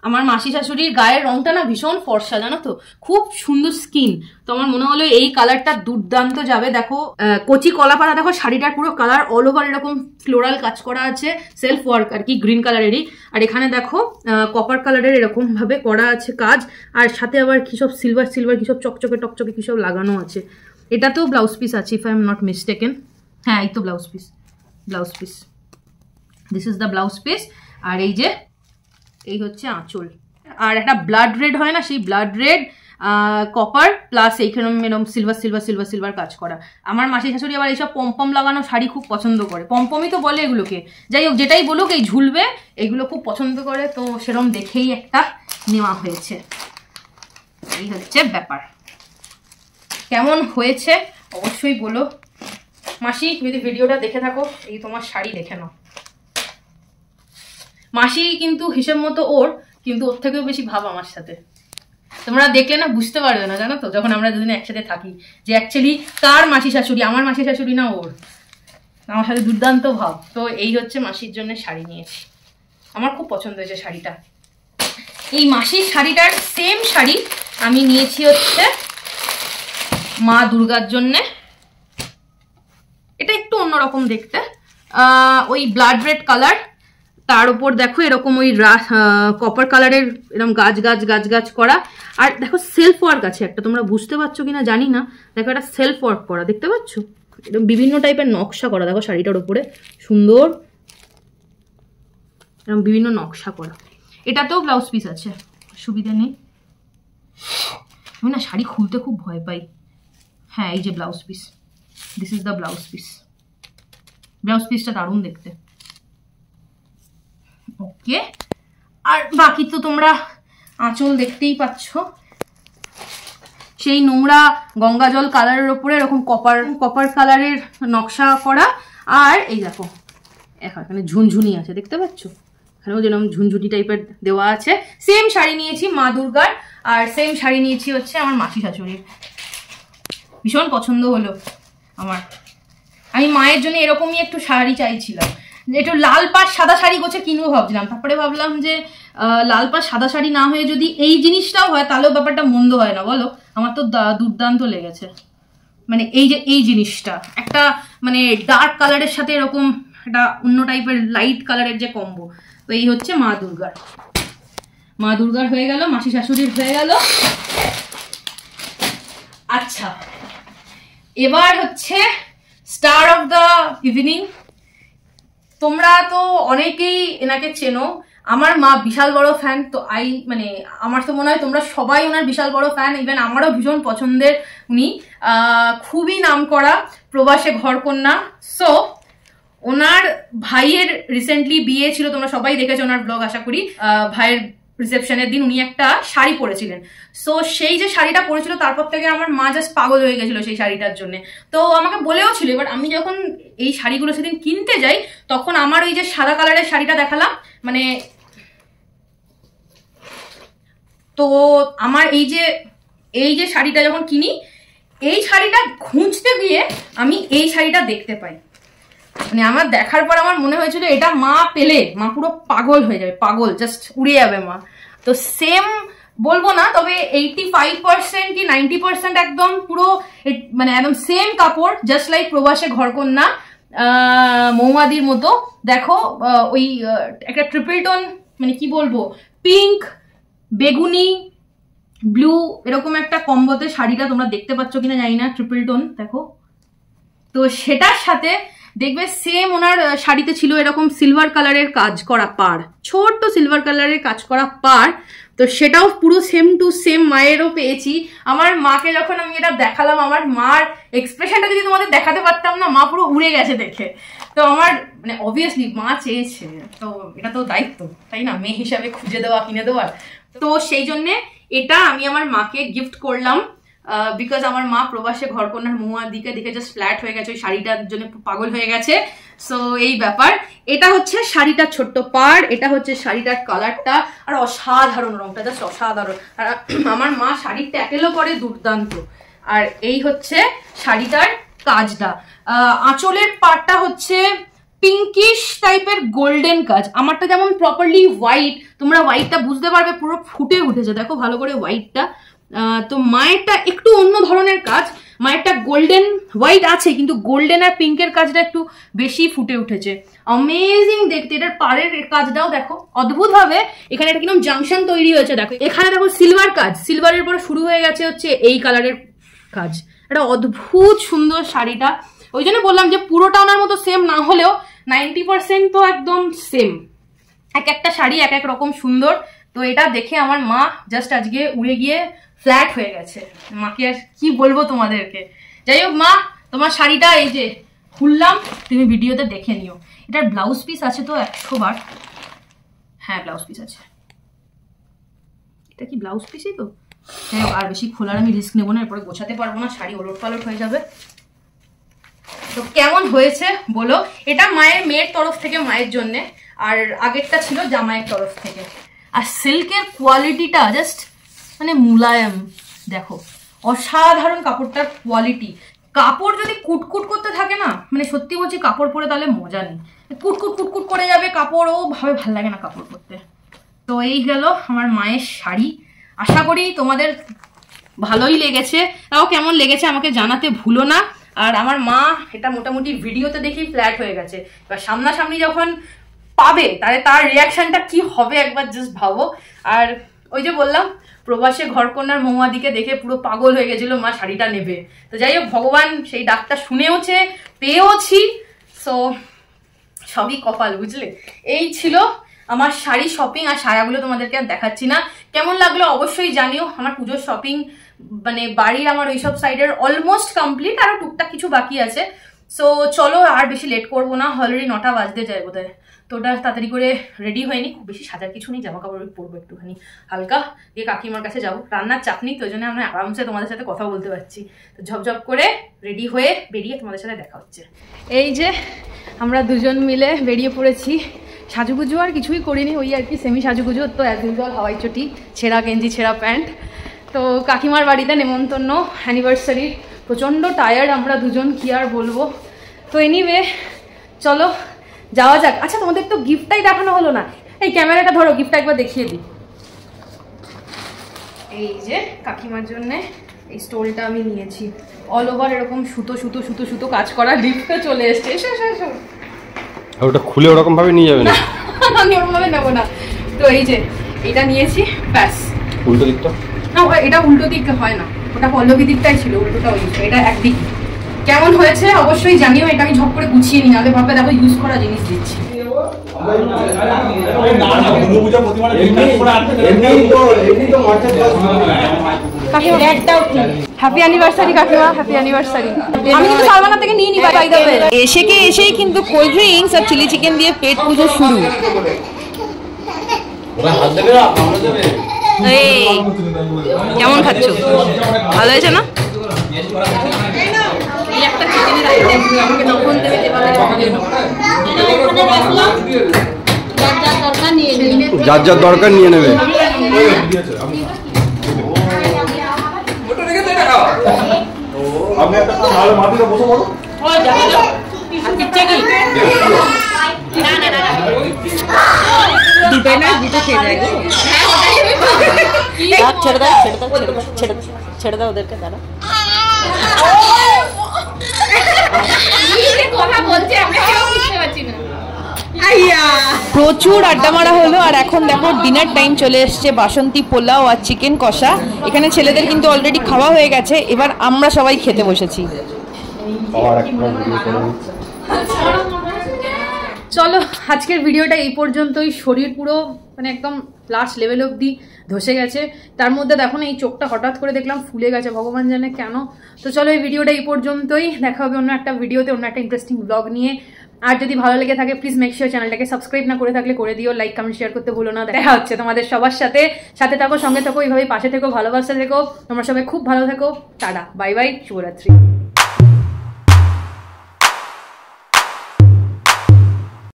[SPEAKER 1] আমার মাসি শাশুড়ির গায়ের রংটা না ভীষণ ফর্সা, জানো তো, খুব সুন্দর স্কিন। তো আমার মনে হলো এই কালারটা দুর্দান্ত যাবে। দেখো কচি কলা পাতা, দেখো শাড়িটার পুরো কালার অল ওভার এরকম ফ্লোরাল কাজ করা আছে, সেলফ ওয়ার্ক আর কি, গ্রিন কালারেরই। আর এখানে দেখো কপার কালারের এরকম ভাবে করা আছে কাজ, আর সাথে আবার কিসব সিলভার সিলভার কিসব চকচকে টকচকে কিসব লাগানো আছে। এটাতেও ব্লাউজ পিস আছে, if I am not mistaken. হ্যাঁ, এই তো blouse piece, blouse piece, this is the blouse piece. আর এই যে এই হচ্ছে আঁচল। আর একটা ব্লাড রেড হয় না, সেই ব্লাড রেড কপার প্লাস এইখানে এরকম সিলভার সিলভার সিলভার সিলভার কাজ করা। আমার মাসি শাশুড়ি আবার এইসব পম্পম লাগানো শাড়ি খুব পছন্দ করে, পম্পমই তো বলে এগুলোকে, যাই হোক যেটাই বলুক, এই ঝুলবে এগুলো খুব পছন্দ করে। তো সেরকম দেখেই একটা নেওয়া হয়েছে। এই হচ্ছে ব্যাপার। কেমন হয়েছে অবশ্যই বলো। মাসি যদি ভিডিওটা দেখে থাকো, এই তোমার শাড়ি দেখে নাও। মাসি কিন্তু হিসেব মতো ওর, কিন্তু ওর থেকেও বেশি ভাব আমার সাথে। তোমরা দেখলে না বুঝতে পারবে না, জানো তো, যখন আমরা দুদিন একসাথে থাকি, যে অ্যাকচুয়ালি কার মাসি শাশুড়ি, আমার মাসি শাশুড়ি না ওর। আমার সাথে দুর্দান্ত ভাব। তো এই হচ্ছে মাসির জন্য শাড়ি নিয়েছি, আমার খুব পছন্দ হয়েছে শাড়িটা। এই মাসির শাড়িটার সেম শাড়ি আমি নিয়েছি হচ্ছে মা দুর্গার জন্যে। এটা একটু অন্যরকম দেখতে, ওই ব্লাড রেড কালার, তার উপর দেখো এরকম ওই কপার কালারের এরকম গাছ গাছ গাছ গাছ করা। আর দেখো সেলফ ওয়ার্ক আছে একটা, তোমরা বুঝতে পারছো কিনা জানি না, দেখো একটা সেলফ ওয়ার্ক করা, দেখতে পাচ্ছ, এরকম বিভিন্ন টাইপের নকশা করা, দেখো শাড়িটার উপরে সুন্দর এরকম বিভিন্ন নকশা করা। এটাতেও ব্লাউজ পিস আছে, সুবিধা নেই। আমি না শাড়ি খুলতে খুব ভয় পাই। হ্যাঁ, এই যে blouse piece, this is the blouse piece. Blouse পিসটা দারুণ দেখতে। ওকে, আর বাকি তো তোমরা আঁচল দেখতেই পাচ্ছ, সেই নোংরা গঙ্গা জল কালারের ওপরে এরকম কপার কালারের নকশা করা। আর এই দেখো এখানে ঝুনঝুনি আছে, দেখতে পাচ্ছ, এখানেও যেরকম ঝুনঝুনি টাইপের দেওয়া আছে। সেম শাড়ি নিয়েছি মা দুর্গার, আর সেম শাড়ি নিয়েছি হচ্ছে আমার মাসি শাশুড়ির। ভীষণ পছন্দ হলো আমার। আমি মায়ের জন্য এরকমই একটু শাড়ি চাইছিলাম, একটু লাল পাড় সাদা শাড়ি গোছে কিনবো ভাবছিলাম, তারপরে ভাবলাম যে লাল পাড় সাদা শাড়ি না হয়ে যদি এই জিনিসটাও হয় তাহলেও ব্যাপারটা মন্দ হয় না, বলো। আমার তো দুর্দান্ত লেগেছে, মানে এই যে এই জিনিসটা একটা মানে ডার্ক কালারের সাথে এরকম একটা অন্য টাইপের লাইট কালারের যে কম্বো। তো এই হচ্ছে মা দুর্গার। মা দুর্গার হয়ে গেল, মাসি শাশুড়ির হয়ে গেল। আচ্ছা, এবার হচ্ছে স্টার অফ দ্য ইভিনিং। তোমরা তো অনেকেই এনাকে চেনো, আমার মা বিশাল বড় ফ্যান। তো মানে আমার তো মনে হয় তোমরা সবাই ওনার বিশাল বড় ফ্যান, ইভেন আমারও ভীষণ পছন্দের উনি। খুবই নামকরা প্রবাসে ঘরকন্যা। সো ওনার ভাইয়ের রিসেন্টলি বিয়ে ছিল, তোমরা সবাই দেখেছো ওনার ব্লগ আশা করি। ভাইয়ের রিসেপশনের দিন উনি একটা শাড়ি পরেছিলেন। সো সেই যে শাড়িটা পরেছিল তারপর থেকে আমার মা জাস্ট পাগল হয়ে গেছিল সেই শাড়িটার জন্য। তো আমাকে বলেও ছিল, এবার আমি যখন এই শাড়িগুলো সেদিন কিনতে যাই তখন আমার ওই যে সাদা কালারের শাড়িটা দেখালাম, মানে তো আমার এই যে শাড়িটা যখন কিনি, এই শাড়িটা খুঁজতে গিয়ে আমি এই শাড়িটা দেখতে পাই। মানে আমার দেখার পর আমার মনে হয়েছিল এটা মা পেলে মা পুরো পাগল হয়ে যাবে, পাগল, জাস্ট উড়ে যাবে মা। তো সেম বলবো না, তবে 85% কি 90% একদম পুরো মানে একদম সেম কাপড়, জাস্ট লাইক প্রবাসে ঘরকন্যা মৌমাদির মতো। দেখো ওই একটা ট্রিপল টোন, মানে কি বলবো, পিঙ্ক বেগুনি ব্লু এরকম একটা কম্বোতে শাড়িটা, তোমরা দেখতে পাচ্ছ কিনা জানি না, ট্রিপল টোন দেখো। তো সেটার সাথে দেখবে সেম ওনার শাড়িতে ছিল এরকম সিলভার কালারের কাজ করা পাড়, ছোট্ট সিলভার কালারের কাজ করা পাড়। তো সেটাও পুরো সেম টু সেম মায়েরও পেয়েছি। আমার মাকে যখন আমি এটা দেখালাম, আমার মার এক্সপ্রেশনটা যদি তোমাদের দেখাতে পারতাম না, মা পুরো উড়ে গেছে দেখে। তো আমার মানে অবভিয়াসলি মা চেয়েছে, তো এটা তো দায়িত্ব তাই না, মেয়ে হিসাবে খুঁজে দেওয়া কিনে দেওয়ার। তো সেই জন্যে এটা আমি আমার মাকে গিফট করলাম, বিকজ আমার মা প্রবাসে ঘরকন্যার মহুয়া দিকে দেখে জাস্ট ফ্ল্যাট হয়ে গেছে, ওই শাড়িটার জন্য পাগল হয়ে গেছে। সো এই ব্যাপার, এটা হচ্ছে শাড়িটার ছোট্ট পাড়, এটা হচ্ছে শাড়িটার কালারটা, আর অসাধারণ রংটা, জাস্ট অসাধারণ। আর আমার মা শাড়ির ট্যাকেলও করে দুর্দান্ত। আর এই হচ্ছে শাড়িটার কাজটা, আঁচলের পাড়টা হচ্ছে পিঙ্কিশ টাইপের গোল্ডেন কাজ। আমারটা যেমন প্রপারলি হোয়াইট, তোমরা হোয়াইটটা বুঝতে পারবে পুরো ফুটে উঠেছে, দেখো ভালো করে হোয়াইটটা। তো মায়েরটা একটু অন্য ধরনের কাজ, মায়েরটা গোল্ডেন হোয়াইট আছে কিন্তু গোল্ডেন আর পিঙ্কের কাজটা একটু বেশি ফুটে উঠেছে, অ্যামেজিং দেখতে। এটার পাড়ের কাজটাও দেখো অদ্ভুত ভাবে, এখানে একটা কিরকম জাংশন তৈরি হয়েছে দেখো, এখানে দেখো সিলভার কাজ, সিলভারের পরে শুরু হয়ে গেছে হচ্ছে এই কালারের কাজ। এটা অদ্ভুত সুন্দর শাড়িটা, ওই জন্য বললাম যে পুরোটা ওনার মতো সেম না হলেও 90% তো একদম সেম, এক একটা শাড়ি এক এক রকম সুন্দর। তো এটা দেখে আমার মা জাস্ট আজকে উড়ে গিয়ে ফ্ল্যাট হয়ে গেছে। মাকে আর কি বলবো তোমাদেরকে। যাই হোক মা, তোমার শাড়িটা এই যে খুললাম, তুমি ভিডিওতে দেখে নিও। এটার ব্লাউজ পিস আছে তো 100 বার, হ্যাঁ ব্লাউজ পিস আছে, এটা কি ব্লাউজ পিসই তো। হ্যাঁ, আর বেশি খোলার আমি রিস্ক নেবো না, এরপরে গোছাতে পারবো না, শাড়ি ওলট পালট হয়ে যাবে। তো কেমন হয়েছে বলো। এটা মেয়ের তরফ থেকে মায়ের জন্য, আর আগেরটা ছিল জামাইয়ের তরফ থেকে। আর সিল্কের কোয়ালিটিটা জাস্ট মানে মুলায়ম, দেখো অসাধারণ কাপড়টার কোয়ালিটি। কাপড় যদি কুটকুট করতে থাকে না, মানে সত্যি বলছি কাপড় পরে তাহলে মজা নেই, কুটকুট কুটকুট করে যাবে কাপড়, ও ভাবে ভাল লাগে না কাপড় পরতে। তো এই গেল আমার মায়ের শাড়ি, আশা করি তোমাদের ভালোই লেগেছে। তাও কেমন লেগেছে আমাকে জানাতে ভুলো না। আর আমার মা এটা মোটামুটি ভিডিওতে দেখেই ফ্ল্যাট হয়ে গেছে, এবার সামনাসামনি যখন পাবে তাহলে তার রিয়াকশনটা কি হবে একবার জাস্ট ভাবো। আর ওই যে বললাম প্রবাসে ঘরকন্যার মহুয়াদিকে দেখে পুরো পাগল হয়ে গেছিল, মা শাড়িটা নেবে। তো যাই হোক ভগবান সেই ডাকটা শুনেওছে, পেয়েওছি। সো সবই কপাল, বুঝলে। এই ছিল আমার শাড়ি শপিং, আর সায়াগুলো তোমাদেরকে আর দেখাচ্ছি না। কেমন লাগলো অবশ্যই জানিও। আমার পুজোর শপিং মানে বাড়ির আমার ওইসব সাইডের অলমোস্ট কমপ্লিট, আরো টুকটাক কিছু বাকি আছে। সো চলো আর বেশি লেট করবো না, অলরেডি 9টা বাজতে যায় বোধহয়। তো ওটা তাড়াতাড়ি করে রেডি হয়নি, খুব বেশি সাজার কিছু নেই, জামা কাপড় পরবো একটুখানি হালকা, দিয়ে কাকিমার কাছে যাবো। রান্নার চাপ নেই, তো ওই জন্য আমরা আরামসে তোমাদের সাথে কথা বলতে পারছি। তো ঝপঝপ করে রেডি হয়ে বেরিয়ে তোমাদের সাথে দেখা হচ্ছে। এই যে আমরা দুজন মিলে বেরিয়ে পড়েছি, সাজুগুজু আর কিছুই করিনি, ওই আর কি সেমি সাজুগুজু, তো অ্যাজ ইউজুয়াল হাওয়াই চটি, ছেঁড়া গেঞ্জি, ছেঁড়া প্যান্ট। তো কাকিমার বাড়িতে নেমন্তন্ন, অ্যানিভার্সারি, প্রচণ্ড টায়ার্ড আমরা দুজন, কি আর বলবো। তো এনিওয়ে চলো যাওয়া যাক। আচ্ছা তোমাদের তো গিফটটাই দেখানো হলো না, এই ক্যামেরাটা ধরো, গিফটটা একবার দেখিয়ে দিই। এই যে কাকিমার জন্য এই স্টোলটা আমি নিয়েছি, অল ওভার এরকম সুতো সুতো সুতো সুতো কাজ করা, গিফটটা চলে এসছে। এসো এসো এসো।
[SPEAKER 2] ওটা খুলে ওরকম ভাবে নিয়ে যাবে না,
[SPEAKER 1] আমি ওরকম ভাবে নেবো না। তো এই যে এটা নিয়েছি, ব্যাস।
[SPEAKER 2] উল্টো দিকটা
[SPEAKER 1] না, এটা উল্টো দিক হয় না, ওটা পল্লবী দিকটাই ছিল, উল্টোটা ওই, এটা একদিক। কেমন হয়েছে অবশ্যই জানিও। এটা আমি ঝপ করে গুছিয়ে নিই, নাহলে ভাবে দেখো ইউজ করা জিনিস দিচ্ছি। হ্যাপি অ্যানিভার্সারি কাকিমা, হ্যাপি অ্যানিভার্সারি। আমি কিন্তু সালমানা থেকে নিয়ে নিই, বাই দ্য ওয়ে। এসেই কিন্তু কোল্ড ড্রিঙ্কস আর চিলি চিকেন দিয়ে পেট পুজো শুরু। কেমন খাচ্ছ? ভালো হয়েছে না?
[SPEAKER 2] যার যার দরকার নিয়ে নেবে।
[SPEAKER 3] ছেড়ে দাও ওদেরকে, দাঁড়া।
[SPEAKER 1] কথা বলছে আমরা কেউ বুঝতে পারছি না। প্রচুর আড্ডা মারা হলো আর এখন দেখো ডিনার টাইম চলে এসছে। বাসন্তী পোলাও আর চিকেন কষা, এখানে ছেলেদের কিন্তু অলরেডি খাওয়া হয়ে গেছে, এবার আমরা সবাই খেতে বসেছি। চলো আজকের ভিডিওটা এই পর্যন্তই। শরীর পুরো মানে একদম লাস্ট লেভেল অবধি ধসে গেছে, তার মধ্যে দেখো না এই চোখটা হঠাৎ করে দেখলাম ফুলে গেছে, ভগবান জানে কেন। তো চলো এই ভিডিওটা এই পর্যন্তই, দেখা হবে অন্য একটা ভিডিওতে, অন্য একটা ইন্টারেস্টিং ব্লগ নিয়ে। আর যদি ভালো লেগে থাকে প্লিজ মেক শিওর চ্যানেলটাকে সাবস্ক্রাইব না করে থাকলে করে দিও, লাইক কমেন্ট শেয়ার করতে ভুলো না। দেখা হচ্ছে তোমাদের সবার সাথে, সাথে থাকো, সঙ্গে থাকো, এইভাবেই পাশে থেকো, ভালোবাসা থেকো, তোমরা সবাই খুব ভালো থেকো। টাটা, বাই বাই, শুভরাত্রি।